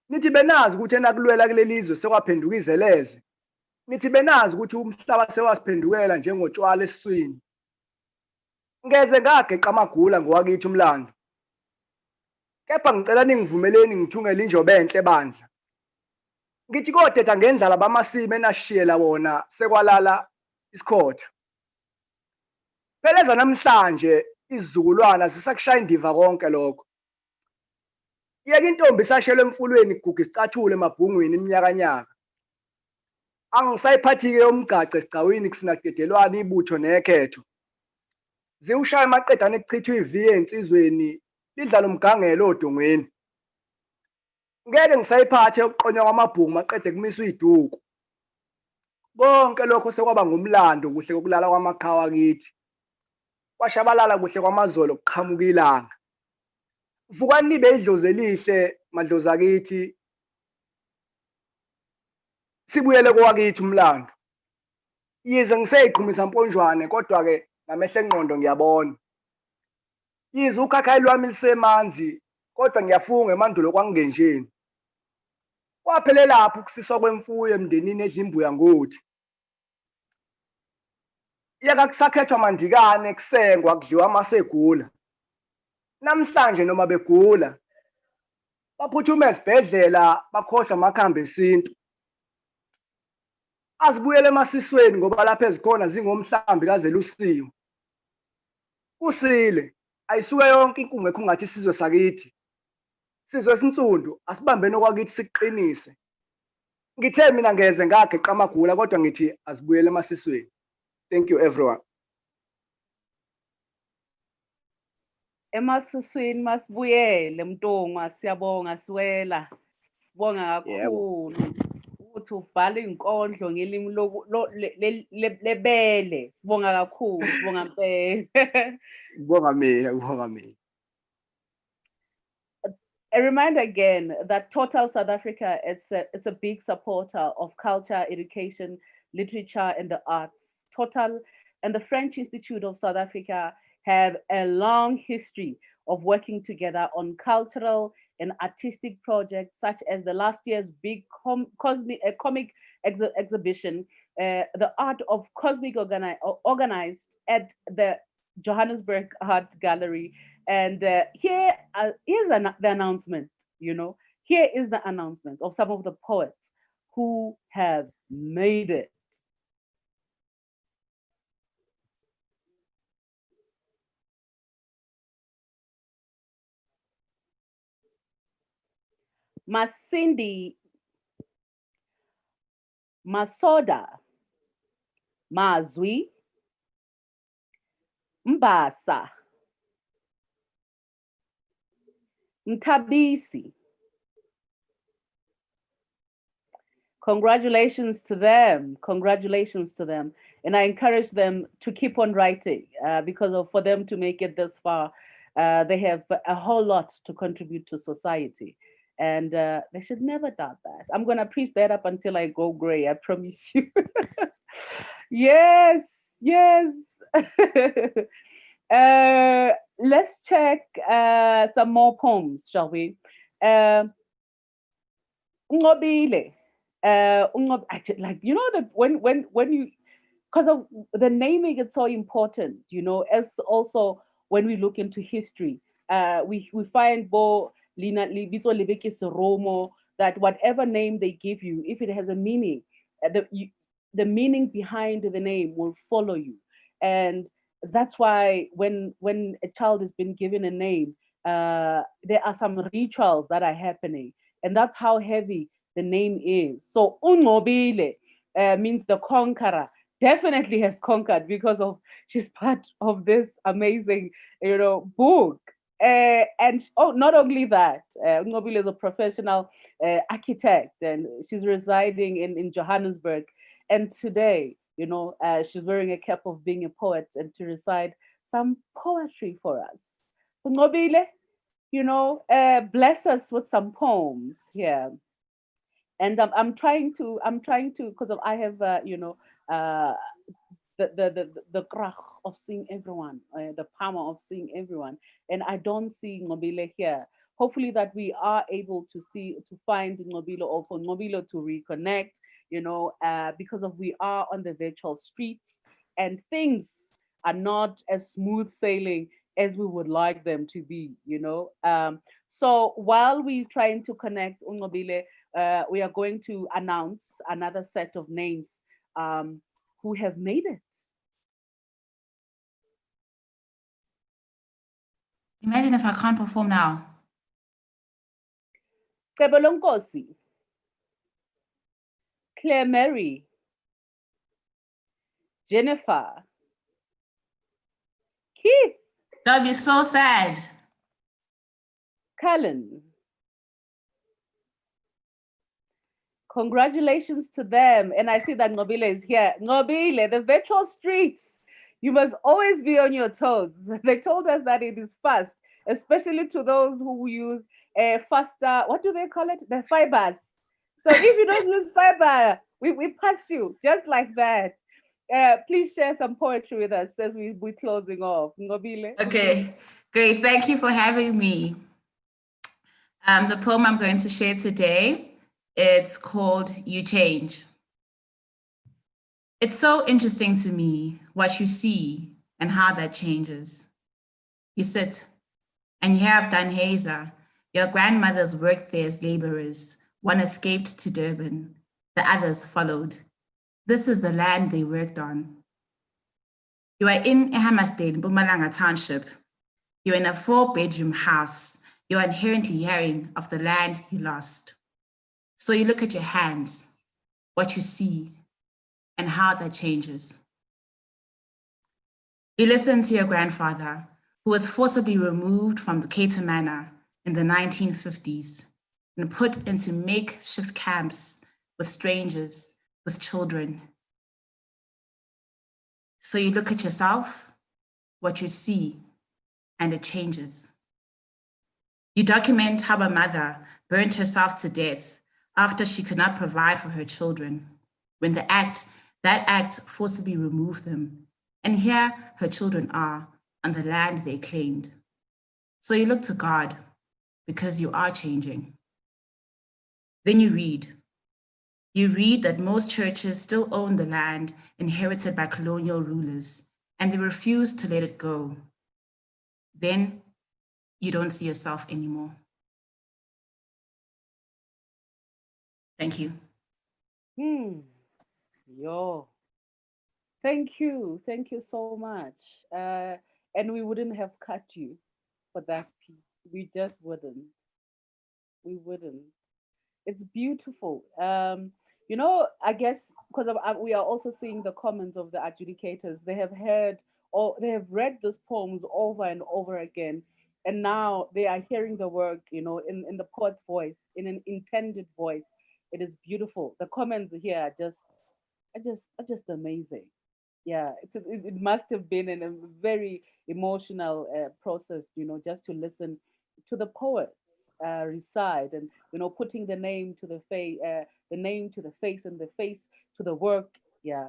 Nithi benazi ukuthi enakulwela kuleli zwe sekwaphenduka izeleze. Nithi benazi ukuthi umhlaba sewasiphendukela njengotshwala esiswini. Ngeze ngageqa amagula ngowakithi umlando. Kepha ngicela ningivumeleni ngithungele injobe enhle bandla. Ngithi kodetha ngendlala bamasimo enashiyela wona sekwalala isikhotha. Phela eza namhlanje izizukulwana zisakushaya indiva konke lokho. Yeke intombi isashelwe emfulweni iguga isicathule emabhungwini iminyakanyaka. Angisayiphathi-ke yomgcaco esigcawini kusinadedelwana ibutho nekhetho. Ziwushaya amaqedane ekuchithwa ivi ensizweni lidlala umgangelo odongweni. Ngeke ngisayiphathe yokuqonywa kwamabhungu maqede kumiswa iziduku. Konke lokho sekwaba ngumlando kuhle kokulala kwamaqhawe akithi. Kwashabalala kuhle kwamazolo kuqhamuka ilanga. vukani nibe idlozi elihle madlozi akithi, sibuyele kowakithi umlando. Yize ngiseyiqhumisa mponjwane kodwa-ke ngamehlo engqondo ngiyabona. Yize ukhakhayi lwami lisemanzi kodwa ngiyafunga emandulo kwangingenjeni. Kwaphelelapho ukusiswa kwemfuyo emndenini edla imbuya ngothi. Yeka kusakhethwa mandikane kusengwa kudliwa amasegula. Namhlanje noma begula baphuthuma esibhedlela bakhohlwa amakhambi esintu. Azibuyele emasisweni ngoba lapha ezikhona zingomhlambi kazelusiwe. Kusile ayisuke yonke inkungu ekhungathi isizwe sakithi. Sizwe esinsundu asibambeni okwakithi siqinise. Ngithe mina ngeze ngageqa amagula kodwa ngithi azibuyele emasisweni. Thank you everyone. Emasisweni masibuyele Mntongwa, siyabonga siwela. Sibonga kakhulu ukuthi ubhala inkondlo ngelimi lebele. Sibonga kakhulu, sibonga mpela. Kubonga mina. A reminder again that Total South Africa, it's a big supporter of culture, education, literature, and the arts. Total and the French Institute of South Africa have a long history of working together on cultural and artistic projects, such as the last year's big comic exhibition, The Art of Cosmic, organized at the Johannesburg Art Gallery. And here's the announcement, here is the announcement of some of the poets who have made it. Masindi, Masoda, Mazwi, Mbasa, Mtabisi. Congratulations to them. Congratulations to them. And I encourage them to keep on writing because for them to make it this far, they have a whole lot to contribute to society. And they should never doubt that. I'm going to preach that up until I go gray, I promise you. Yes, yes. Let's check some more poems, shall we? Ungobile. Like, that when you, because of the naming, it's so important, as also when we look into history, we find that whatever name they give you, if it has a meaning, the meaning behind the name will follow you. And that's why when a child has been given a name, there are some rituals that are happening, and that's how heavy the name is. So Unobile means the conqueror. Definitely has conquered because she's part of this amazing, book. And not only that, Unobile is a professional architect, and she's residing in Johannesburg. And today, she's wearing a cap of being a poet and to recite some poetry for us. Unobile, bless us with some poems here. And I'm trying to because I have the krach of seeing everyone, the power of seeing everyone, and I don't see Ngobile here. Hopefully that we are able to find Ngobile or for Ngobile to reconnect, because we are on the virtual streets and things are not as smooth sailing as we would like them to be, So while we're trying to connect Ngobile, we are going to announce another set of names who have made it. Imagine if I can't perform now. Kebolonkosi, Claire Mary, Jennifer, Keith. That'd be so sad. Cullen. Congratulations to them. And I see that Ngobile is here. Ngobile, the virtual streets. You must always be on your toes. They told us that it is fast especially to those who use faster, what do they call it? The fibers. So if you don't use fiber, we pass you just like that. Please share some poetry with us as we're closing off. Ngobile. Okay, great. Thank you for having me. The poem I'm going to share today, it's called You Change. It's so interesting to me what you see and how that changes. You sit and you have Danheza. Your grandmothers worked there as laborers. One escaped to Durban. The others followed. This is the land they worked on. You are in Hammersdale, Mpumalanga Township. You're in a 4-bedroom house. You're inherently hearing of the land you lost. So you look at your hands, what you see, and how that changes. You listen to your grandfather, who was forcibly removed from the Cater Manor in the 1950s and put into makeshift camps with strangers, with children. So you look at yourself, what you see, and it changes. You document how a mother burnt herself to death after she could not provide for her children, when that act forcibly removed them. And here her children are on the land they claimed. So you look to God because you are changing. Then you read. You read that most churches still own the land inherited by colonial rulers, and they refuse to let it go. Then you don't see yourself anymore. Thank you. Yo. Thank you so much. And we wouldn't have cut you for that piece. We just wouldn't. We wouldn't. It's beautiful. I guess because we are also seeing the comments of the adjudicators. They have heard or they have read these poems over and over again, and now they are hearing the work, in the poet's voice, in an intended voice. It is beautiful. The comments here are just amazing. Yeah, it must have been in a very emotional process, just to listen to the poets recite, and putting the name to the face, and the face to the work. Yeah,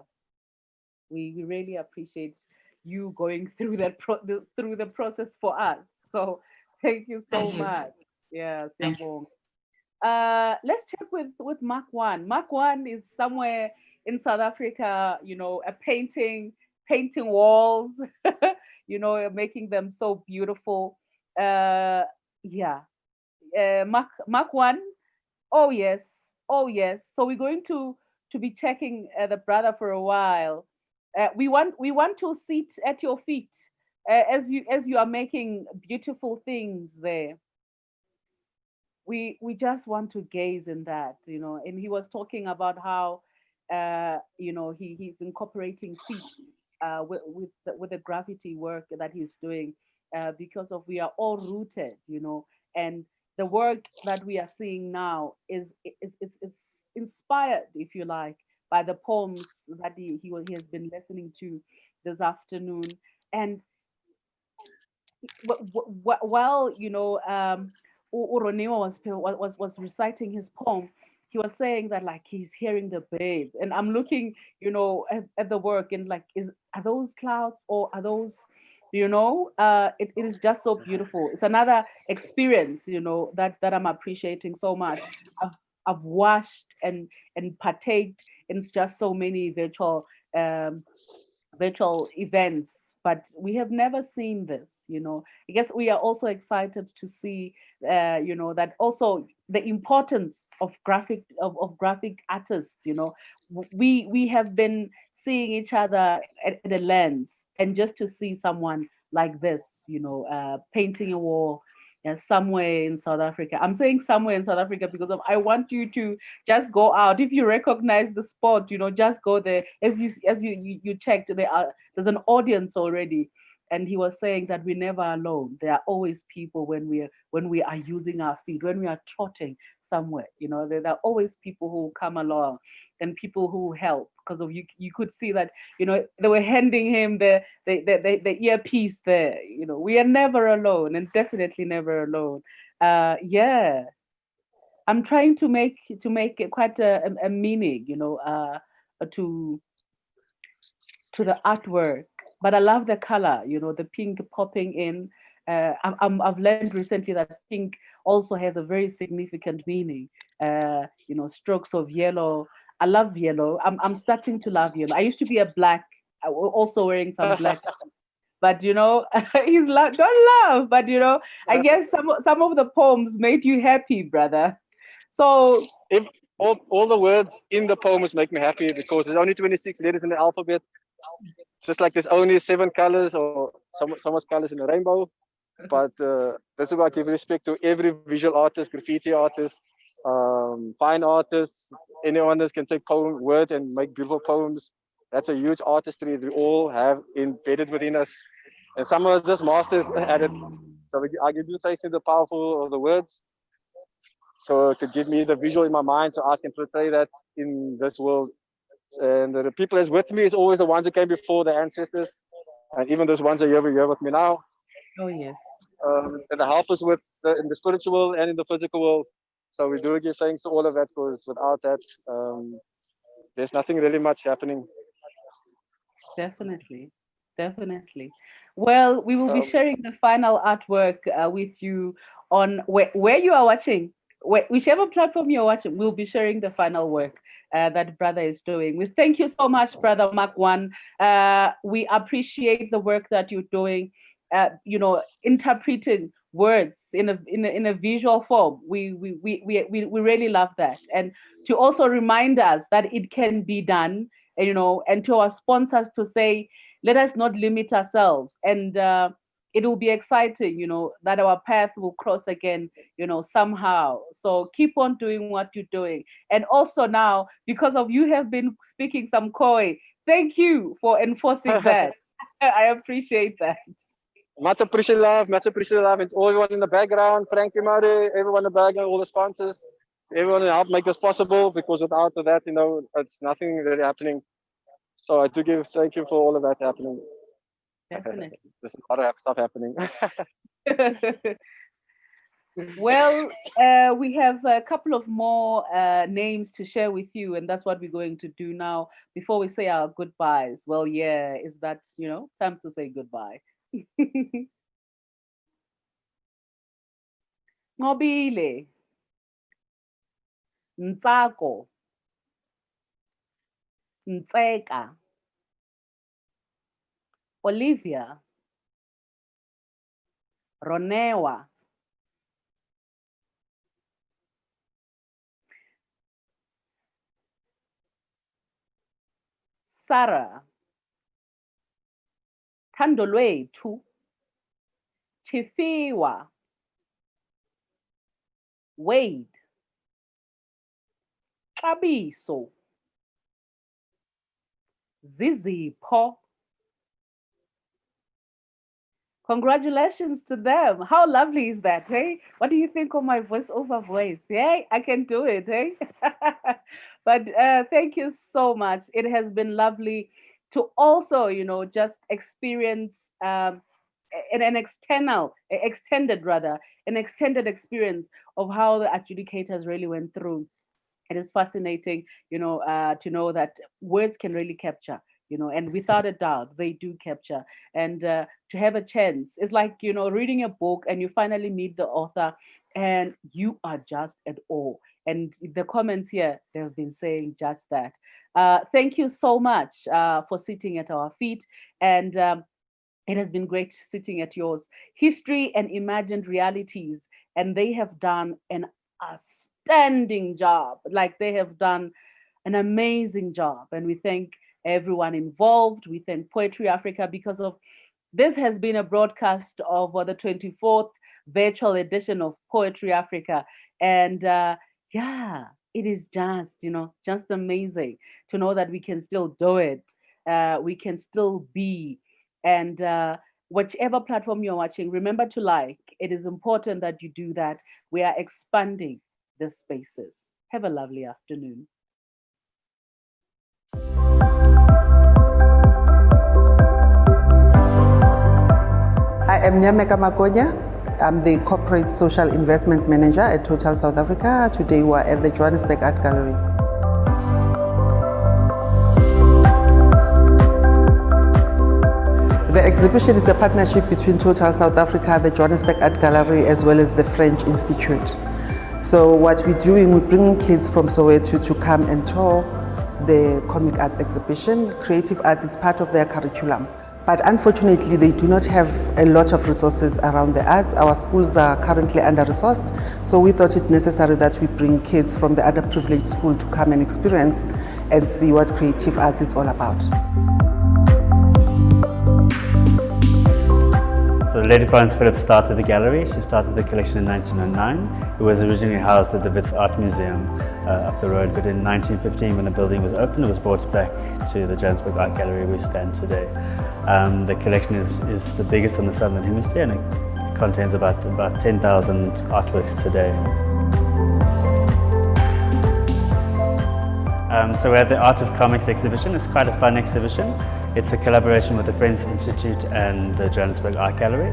we really appreciate you going through through the process for us. So thank you so Thank you. much. Yeah, Thank you. let's check with Mark One. Mark One is somewhere in South Africa, a painting walls, making them so beautiful. Yeah. Mark One. Oh yes. Oh yes. So we're going to be checking the brother for a while. We want to sit at your feet as you are making beautiful things there. We just want to gaze in that, and he was talking about how he's incorporating feet with the graffiti work that he's doing, because of we are all rooted, and the work that we are seeing now it's inspired, if you like, by the poems that he has been listening to this afternoon. And while Uronima was reciting his poem, he was saying that like he's hearing the birds, and I'm looking, at the work, and like, are those clouds, or are those, it is just so beautiful. It's another experience, that I'm appreciating so much. I've watched and partaked in just so many virtual events, but we have never seen this. I guess we are also excited to see, that also the importance of graphic artists. We have been seeing each other at a lens, and just to see someone like this, painting a wall somewhere in South Africa. I'm saying somewhere in South Africa because I want you to just go out. If you recognize the spot, just go there. As you checked, there's an audience already. And he was saying that we're never alone. There are always people when we are using our feet, when we are trotting somewhere. There are always people who come along and people who help, because of you could see that, you know, they were handing him the earpiece there. You know, we are never alone, and definitely never alone. Yeah, I'm trying to make it quite a meaning, you know, to the artwork. But I love the color, you know, the pink popping in. I've learned recently that pink also has a very significant meaning. You know, strokes of yellow. I love yellow. I'm starting to love yellow. I used to be a black, also wearing some black. But you know, don't laugh. But you know, I guess some of the poems made you happy, brother. So If all the words in the poems make me happy, because there's only 26 letters in the alphabet. Just like there's only 7 colors or so much colors in the rainbow. But that's why I give respect to every visual artist, graffiti artist, fine artists, anyone that can take words and make beautiful poems. That's a huge artistry we all have embedded within us. And some are just masters at it. So I give you thanks to the powerful of the words. So it could give me the visual in my mind so I can portray that in this world. And the people that's with me is always the ones who came before, the ancestors. And even those ones are here with me now. Oh, yes. And they help us with in the spiritual and in the physical world. So we do give thanks to all of that, because without that, there's nothing really much happening. Definitely. Definitely. Well, we will be sharing the final artwork with you on where you are watching, whichever platform you're watching. We'll be sharing the final work that brother is doing. We thank you so much, brother Makwan. We appreciate the work that you're doing. You know, interpreting words in a visual form. We really love that, and to also remind us that it can be done. You know, and to our sponsors to say, let us not limit ourselves, and it will be exciting, you know, that our path will cross again, you know, somehow. So keep on doing what you're doing. And also now, because of you have been speaking some Khoi, thank you for enforcing that. I appreciate that. Much appreciated love, and everyone in the background, Frankie Murray, everyone in the background, all the sponsors, everyone who helped make this possible, because without that, you know, it's nothing really happening. So I do give thank you for all of that happening. Definitely. There's a lot of stuff happening. Well, we have a couple of more names to share with you, and that's what we're going to do now before we say our goodbyes. Well, yeah, is that, you know, time to say goodbye. Nobile, Ntsako, Ntseka, Olivia, Ronewa, Sarah, Thandolwethu, Tshifhiwa, Wade, Xabiso, Zizipho. Congratulations to them. How lovely is that, hey? What do you think of my voiceover voice? Hey, I can do it, hey? But thank you so much. It has been lovely to also, you know, just experience an extended experience of how the adjudicators really went through. It is fascinating, you know, to know that words can really capture, you know, and without a doubt, they do capture. And to have a chance, it's like, you know, reading a book and you finally meet the author and you are just at awe. And the comments here, they've been saying just that. Thank you so much for sitting at our feet. And it has been great sitting at yours. History and imagined realities. And they have done an outstanding job. Like, they have done an amazing job. And we thank everyone involved. We thank Poetry Africa, because of this has been a broadcast of the 24th virtual edition of Poetry Africa. And yeah, it is just, you know, just amazing to know that we can still do it. We can still be. And whichever platform you're watching, remember to like. It is important that you do that. We are expanding the spaces. Have a lovely afternoon. I am Nyameka Makonya. I'm the Corporate Social Investment Manager at Total South Africa. Today we're at the Johannesburg Art Gallery. The exhibition is a partnership between Total South Africa, the Johannesburg Art Gallery, as well as the French Institute. So what we're doing, we're bringing kids from Soweto to come and tour the comic arts exhibition. Creative arts is part of their curriculum. But unfortunately, they do not have a lot of resources around the arts. Our schools are currently under-resourced, so we thought it necessary that we bring kids from the underprivileged school to come and experience and see what creative arts is all about. So Lady Florence Phillips started the gallery. She started the collection in 1909. It was originally housed at the Wits Art Museum up the road, but in 1915, when the building was opened, it was brought back to the Johannesburg Art Gallery where we stand today. The collection is the biggest in the Southern Hemisphere, and it contains about 10,000 artworks today. So we're at the Art of Comics exhibition. It's quite a fun exhibition. It's a collaboration with the French Institute and the Johannesburg Art Gallery.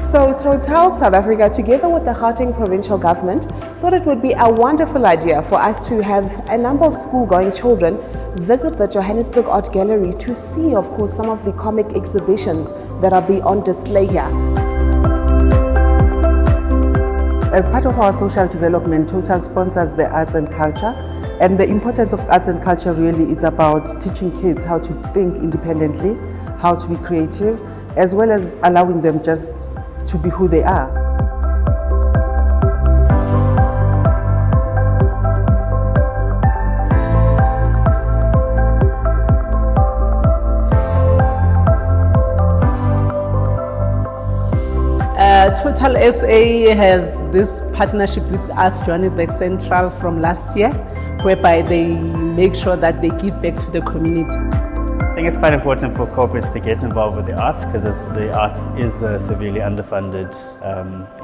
So Total South Africa, together with the Gauteng provincial government, thought it would be a wonderful idea for us to have a number of school-going children visit the Johannesburg Art Gallery to see, of course, some of the comic exhibitions that are on display here. As part of our social development, Total sponsors the arts and culture. And the importance of arts and culture really is about teaching kids how to think independently, how to be creative, as well as allowing them just to be who they are. Total SA has this partnership with us, Johannesburg Central, from last year, whereby they make sure that they give back to the community. I think it's quite important for corporates to get involved with the arts, because the arts is a severely underfunded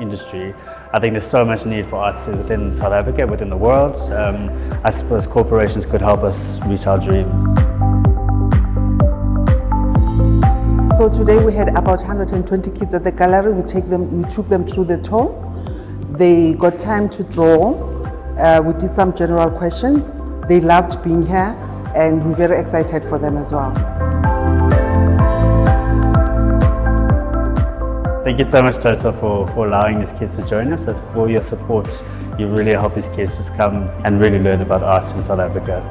industry. I think there's so much need for arts within South Africa, within the world. I suppose corporations could help us reach our dreams. So today we had about 120 kids at the gallery. We took them through the tour. They got time to draw. We did some general questions. They loved being here, and we're very excited for them as well. Thank you so much, Toto, for allowing these kids to join us. For your support, you really help these kids just come and really learn about art in South Africa.